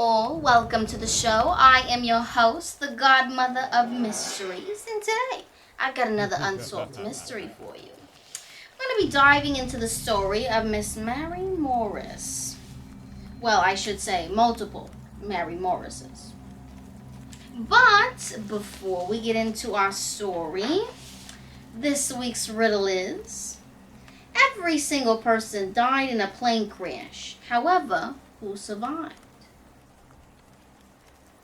all, welcome to the show. I am your host, the Godmother of Mysteries, and today I've got another unsolved mystery for you. I'm going to be diving into the story of Miss Mary Morris. Well, I should say multiple Mary Morrises. But before we get into our story, this week's riddle is: every single person died in a plane crash. However, who survived?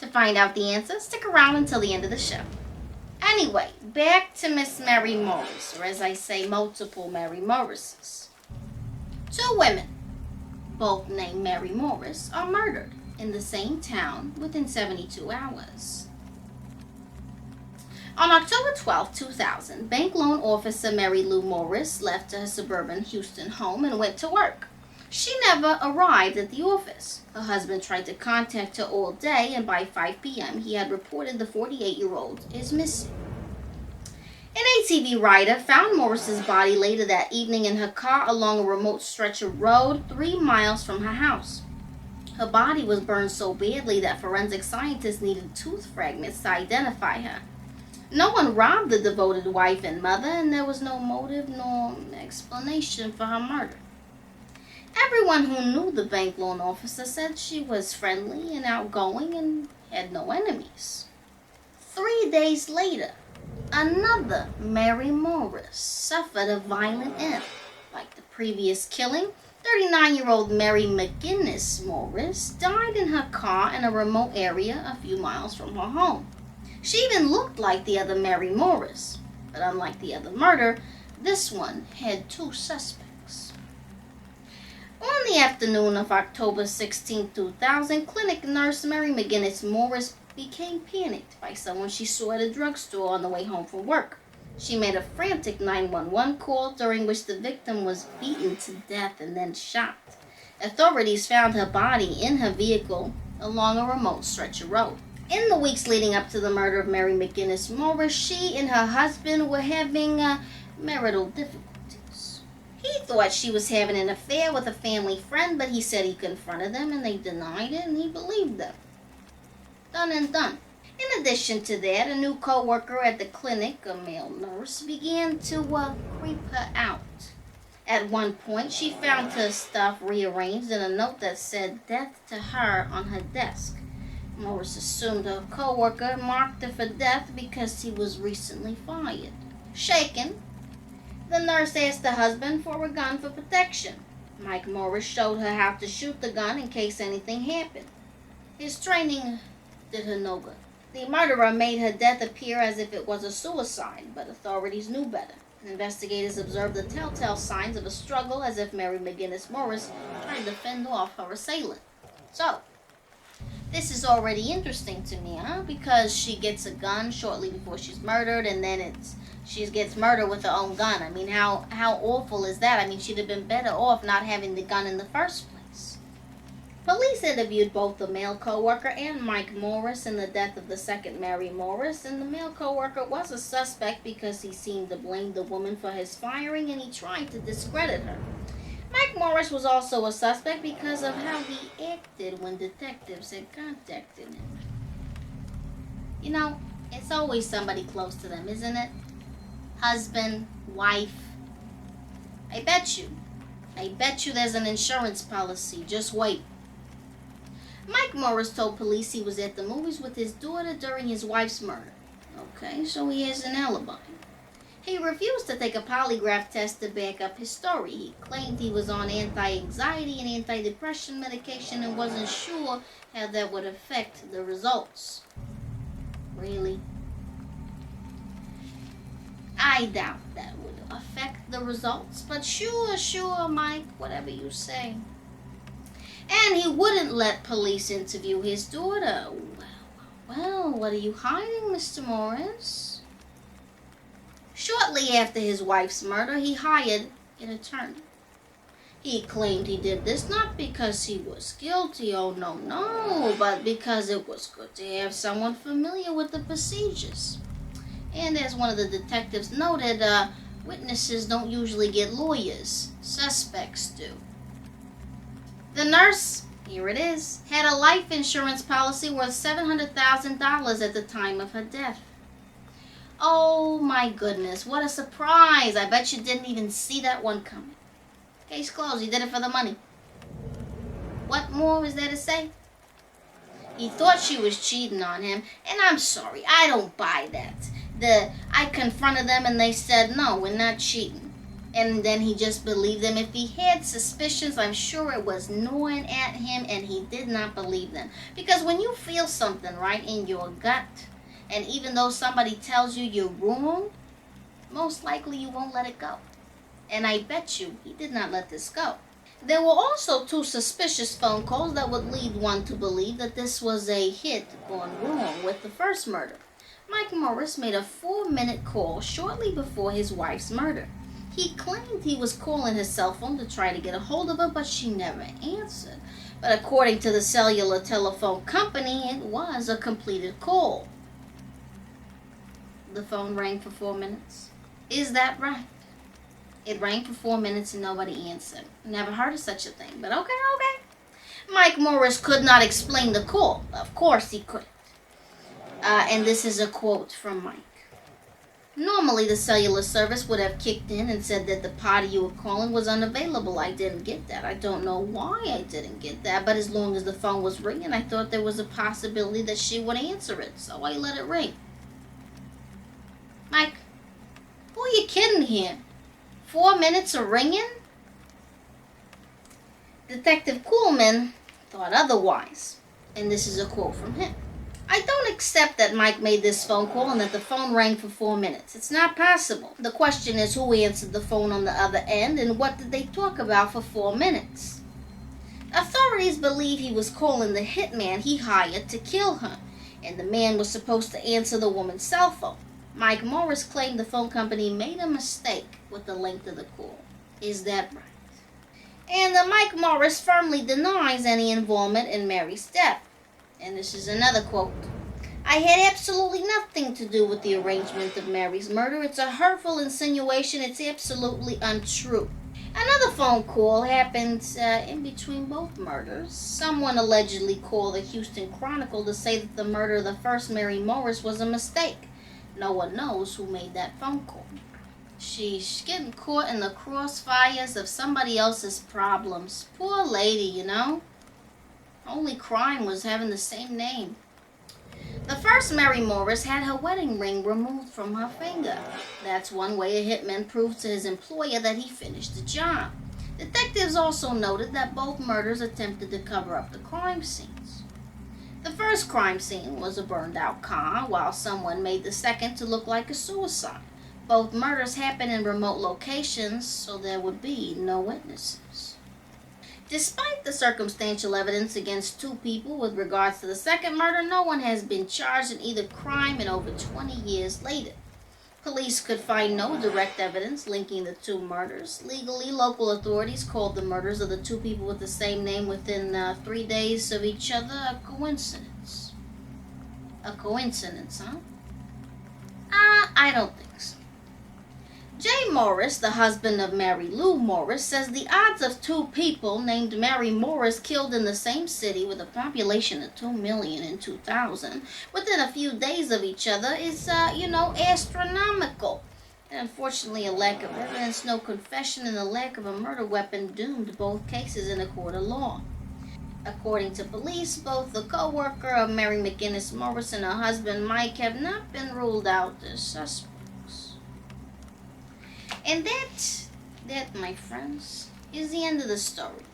To find out the answer, stick around until the end of the show. Anyway, back to Miss Mary Morris, or as I say, multiple Mary Morrises. Two women, both named Mary Morris, are murdered in the same town within 72 hours. On October 12, 2000, bank loan officer Mary Lou Morris left her suburban Houston home and went to work. She never arrived at the office. Her husband tried to contact her all day, and by 5 p.m. he had reported the 48-year-old is missing. An ATV rider found Morris's body later that evening in her car along a remote stretch of road 3 miles from her house. Her body was burned so badly that forensic scientists needed tooth fragments to identify her. No one robbed the devoted wife and mother, and there was no motive nor explanation for her murder. Everyone who knew the bank loan officer said she was friendly and outgoing and had no enemies. 3 days later, another Mary Morris suffered a violent end. Like the previous killing, 39-year-old Mary McGinnis Morris died in her car in a remote area a few miles from her home. She even looked like the other Mary Morris, but unlike the other murder, this one had two suspects. On the afternoon of October 16, 2000, clinic nurse Mary McGinnis Morris became panicked by someone she saw at a drugstore on the way home from work. She made a frantic 911 call, during which the victim was beaten to death and then shot. Authorities found her body in her vehicle along a remote stretch of road. In the weeks leading up to the murder of Mary McGinnis Morris, she and her husband were having marital difficulties. He thought she was having an affair with a family friend, but he said he confronted them and they denied it, and he believed them. Done and done. In addition to that, a new co-worker at the clinic, a male nurse, began to creep her out. At one point, she found her stuff rearranged in a note that said "death to her" on her desk. Morris assumed her co-worker marked her for death because he was recently fired. Shaken, the nurse asked her husband for a gun for protection. Mike Morris showed her how to shoot the gun in case anything happened. His training did her no good. The murderer made her death appear as if it was a suicide, but authorities knew better. Investigators observed the telltale signs of a struggle, as if Mary McGinnis Morris tried to fend off her assailant. So, this is already interesting to me, because she gets a gun shortly before she's murdered, and then she gets murdered with her own gun. I mean, how awful is that? I mean, she'd have been better off not having the gun in the first place. Police interviewed both the male co-worker and Mike Morris in the death of the second Mary Morris, and the male co-worker was a suspect because he seemed to blame the woman for his firing, and he tried to discredit her. Mike Morris was also a suspect because of how he acted when detectives had contacted him. You know, it's always somebody close to them, isn't it? Husband, wife. I bet you there's an insurance policy. Just wait. Mike Morris told police he was at the movies with his daughter during his wife's murder. Okay, so he has an alibi. He refused to take a polygraph test to back up his story. He claimed he was on anti-anxiety and antidepressant medication and wasn't sure how that would affect the results. Really? I doubt that would affect the results, but sure, Mike, whatever you say. And he wouldn't let police interview his daughter. Well, what are you hiding, Mr. Morris? Shortly after his wife's murder, he hired an attorney. He claimed he did this not because he was guilty, oh no, but because it was good to have someone familiar with the procedures. And as one of the detectives noted, witnesses don't usually get lawyers. Suspects do. The nurse Here it is. Had a life insurance policy worth $700,000 at the time of her death. Oh my goodness, what a surprise. I bet you didn't even see that one coming. Case closed. He did it for the money. What more is there to say? He thought she was cheating on him, and I'm sorry, I don't buy that. I confronted them and they said, no, we're not cheating. And then he just believed them. If he had suspicions, I'm sure it was gnawing at him, and he did not believe them. Because when you feel something right in your gut, and even though somebody tells you you're wrong, most likely you won't let it go. And I bet you he did not let this go. There were also 2 suspicious phone calls that would lead one to believe that this was a hit gone wrong with the first murder. Mike Morris made a 4-minute call shortly before his wife's murder. He claimed he was calling his cell phone to try to get a hold of her, but she never answered. But according to the cellular telephone company, it was a completed call. The phone rang for 4 minutes. Is that right? It rang for 4 minutes and nobody answered. Never heard of such a thing, but okay. Mike Morris could not explain the call. Of course he couldn't. And this is a quote from Mike. Normally the cellular service would have kicked in and said that the party you were calling was unavailable. I didn't get that. I don't know why I didn't get that, but as long as the phone was ringing, I thought there was a possibility that she would answer it, so I let it ring. Mike, who are you kidding here? 4 minutes of ringing? Detective Kuhlman thought otherwise, and this is a quote from him. I don't accept that Mike made this phone call and that the phone rang for 4 minutes. It's not possible. The question is who answered the phone on the other end and what did they talk about for 4 minutes? Authorities believe he was calling the hitman he hired to kill her, and the man was supposed to answer the woman's cell phone. Mike Morris claimed the phone company made a mistake with the length of the call. Is that right? And Mike Morris firmly denies any involvement in Mary's death. And this is another quote. I had absolutely nothing to do with the arrangement of Mary's murder. It's a hurtful insinuation. It's absolutely untrue. Another phone call happened in between both murders. Someone allegedly called the Houston Chronicle to say that the murder of the first Mary Morris was a mistake. No one knows who made that phone call. She's getting caught in the crossfires of somebody else's problems. Poor lady, you know. Only crime was having the same name. The first Mary Morris had her wedding ring removed from her finger. That's one way a hitman proved to his employer that he finished the job. Detectives also noted that both murders attempted to cover up the crime scenes. The first crime scene was a burned-out car, while someone made the second to look like a suicide. Both murders happened in remote locations, so there would be no witnesses. Despite the circumstantial evidence against 2 people with regards to the second murder, no one has been charged in either crime, and over 20 years later, police could find no direct evidence linking the 2 murders. Legally, local authorities called the murders of the 2 people with the same name within 3 days of each other a coincidence. A coincidence, huh? I don't think so. Jay Morris, the husband of Mary Lou Morris, says the odds of 2 people named Mary Morris killed in the same city with a population of 2 million in 2000 within a few days of each other is, astronomical. And unfortunately, a lack of evidence, no confession, and the lack of a murder weapon doomed both cases in a court of law. According to police, both the co-worker of Mary McGinnis Morris and her husband Mike have not been ruled out as suspects. And that, my friends, is the end of the story.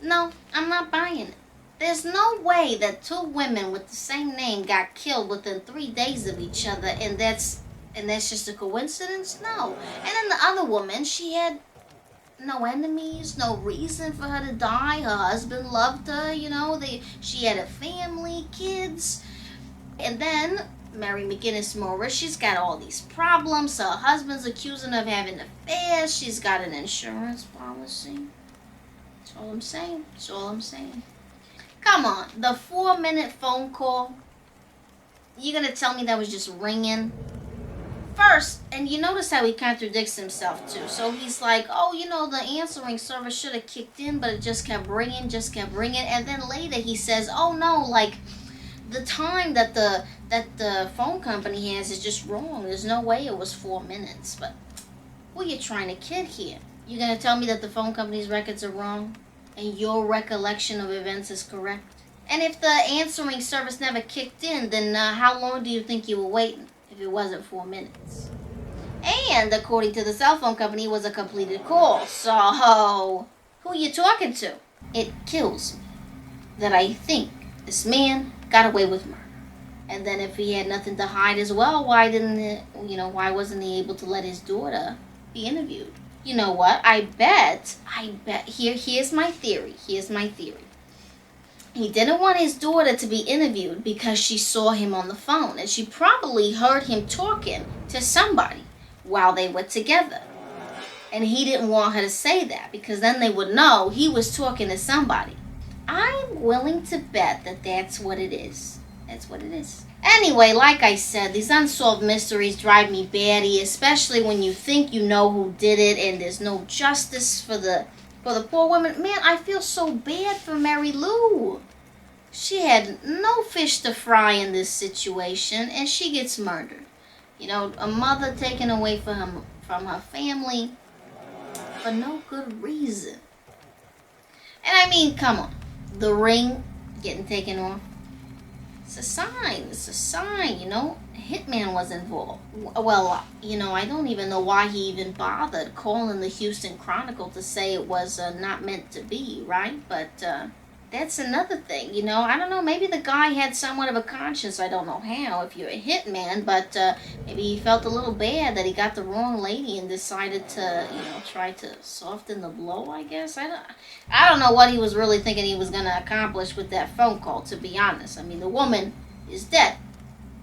No, I'm not buying it. There's no way that 2 women with the same name got killed within 3 days of each other, and that's just a coincidence? No. And then the other woman, she had no enemies, no reason for her to die. Her husband loved her, you know. She had a family, kids. And then Mary McGinnis Morris, she's got all these problems. Her husband's accusing her of having affairs. She's got an insurance policy. That's all I'm saying. That's all I'm saying. Come on, the 4-minute phone call. You gonna tell me that was just ringing? First, and you notice how he contradicts himself too. So he's like, oh, the answering service should have kicked in, but it just kept ringing, and then later he says, oh no, like the time that the phone company has is just wrong. There's no way it was 4 minutes. But who are you trying to kid here? You gonna tell me that the phone company's records are wrong and your recollection of events is correct? And if the answering service never kicked in, then how long do you think you were waiting if it wasn't 4 minutes? And according to the cell phone company, it was a completed call. So who are you talking to? It kills me that I think this man got away with murder. And then if he had nothing to hide as well, why wasn't he able to let his daughter be interviewed? You know what? I bet, here's my theory. He didn't want his daughter to be interviewed because she saw him on the phone. And she probably heard him talking to somebody while they were together. And he didn't want her to say that because then they would know he was talking to somebody. I'm willing to bet that that's what it is. That's what it is. Anyway, like I said, these unsolved mysteries drive me batty, especially when you think you know who did it and there's no justice for the poor woman. Man, I feel so bad for Mary Lou. She had no fish to fry in this situation, and she gets murdered. A mother taken away from her family for no good reason. And I mean, come on. The ring getting taken off. It's a sign. Hitman was involved. Well, I don't even know why he even bothered calling the Houston Chronicle to say it was not meant to be, right? But that's another thing, I don't know, maybe the guy had somewhat of a conscience. I don't know how, if you're a hitman, but maybe he felt a little bad that he got the wrong lady and decided to, try to soften the blow, I guess. I don't know what he was really thinking he was going to accomplish with that phone call, to be honest. I mean, the woman is dead.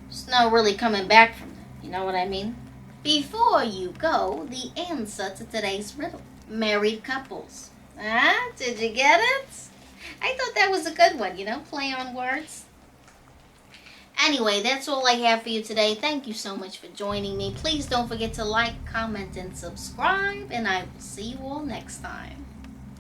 There's no really coming back from that, you know what I mean? Before you go, the answer to today's riddle. Married couples. Did you get it? I thought that was a good one, play on words. Anyway, that's all I have for you today. Thank you so much for joining me. Please don't forget to like, comment, and subscribe, and I will see you all next time.